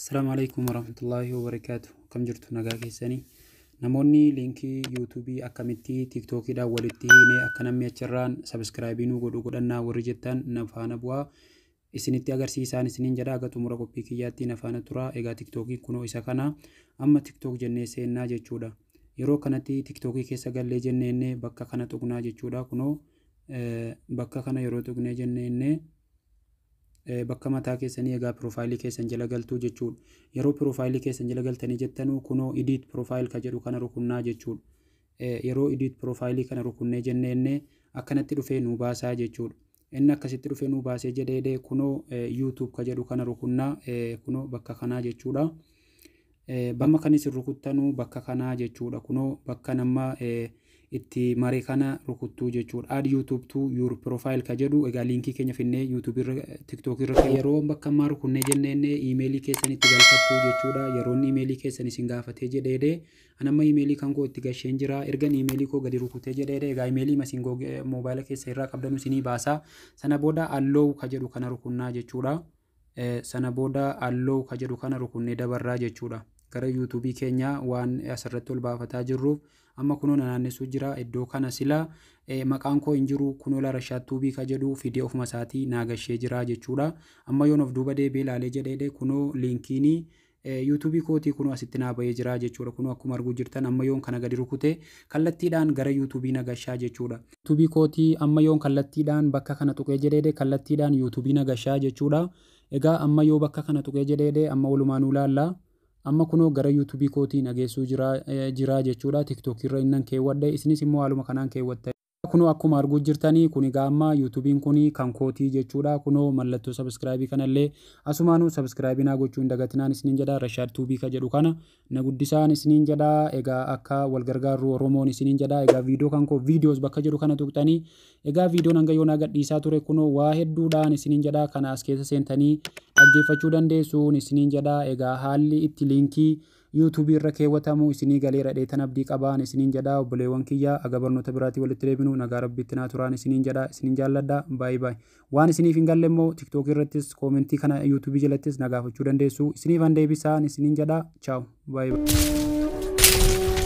Assalamu alaikum warahmatullahi wabarakatuh. Kam jirtu nagaa keessanii. Namoonni linkii YouTube akkamitti TikTok dhaan walitti hidhee akka namni achirraan subscribe nu godhannaa warri jettan na faana bu'aa. Isinitti agarsiisaan isiniin jedha aga xumura qophii kiyyaatti na faana tura. Egaa TikTok kunoo isa kana amma TikTok jennee seennaa jechuudha. Yeroo kanatti TikTok keessa gallee jennee bakka kana tuqnaa jechuudha. Kunoo bakka kana yeroo tuqnee jennee bakka mataa keessanii egaa profaayilii keessan jala galtuu jechuudha. Yeroo profaayilii keessan jala galtanii jettanu kunoo edit profile ka jedhu kana rukunnaa jechuudha. Yeroo edit profaayilii kana rukunnee jennee akkanatti dhufee nu baasaa jechuudha. Inni akkasitti dhufee nu baasee jedhee kunoo YouTube ka jedhu kana rukunnaa kunoo bakka kanaa jechuudha. Bamma kanis rukuttanu bakka kanaa jechuudha. Kunoo bakka nama itti maree kana rukuttuu jechuudha. Add YouTube to your profile ka jedhu egaa linkii keenya finnee YouTube irra TikTok irra yeroo bakka maa rukunnee jennee emailii keessan itti galfattuu jechuudha. Yeroo emailii keessan isin gaafatee jedhee anamma emailii kan koo itti gasheen jira. Ergan emailii koo gadi rukutee jedhee egaa emailii masin mobaayila keessa irraa qabdanu isinii baasa. Sana booda allow ka jedhu kana rukunnaa jechuudha. Sana booda allow ka jedhu kana rukunnee dabarraa jechuudha. Gara YouTube keenya waan asirratti ol baafataa jirruuf amma kunoo naannessu jira iddoo kana sila maqaan koo hin jiru kunoo la rashaatuubii ka jedhu fidee ofuma isaatii naagashee jira jechuudha. Amma yoon of duuba deebi'ee ilaalee jedhee kunoo linkiin YouTube kootii kunoo asitti naa bahee jira jechuudha. Kunoo akkuma arguu jirtan amma yoon kana gadi rukute kallattiidhaan gara YouTube nagashaa jechuudha. YouTube kootii amma yoon kallattiidhaan bakka kana tuqee jedhee kallattiidhaan YouTube nagashaa jechuudha. Egaa amma yoo bakka kana tuqee jedhee amma walumaan ilaalla. Amma kunoo gara YouTube kootii nageessuu jira jechuudha. TikTok irra innan keewwadhe isinis immoo haaluma kanaan keewwatte. Kunoo akkuma arguu jirtanii kun egaa amma YouTubein kuni kan kootii jechuudha. Kunoo mallattoo subscribe kanallee asumaanuu subscribe naa gochuu hin dagatinaan isiniin jedha. Rashaad tuubii ka jedhu kana na guddisaan isiniin jedha. Egaa akka wal gargaarru Oromoon isiniin jedha. Egaa viidiyoo kan koo videos bakka jedhu kana tuqxanii egaa viidiyoon hanga yoonaa gadhiisaa ture kunoo waa hedduudhaan isiniin jedha. Kana as keessa seentanii dhaggeeffachuu dandeessuun isiniin jedha. Egaa haalli itti linkii YouTube irra keewwatamu isinii galeera dheetan abdii qabaan isiniin jedha. Obboleewwan kiyya aga barnoota biraatii walitti deebinu nagaa rabbiitti naa turaan isiniin jedha. Isiniin jaalladha. Bye bye. Waan isiniif hin galle immoo TikTok irrattis koomentii kana YouTube jalattis nagaafachuu dandeessu. Isiniif han deebisaan isiniin jedha. Ciao. Bye bye.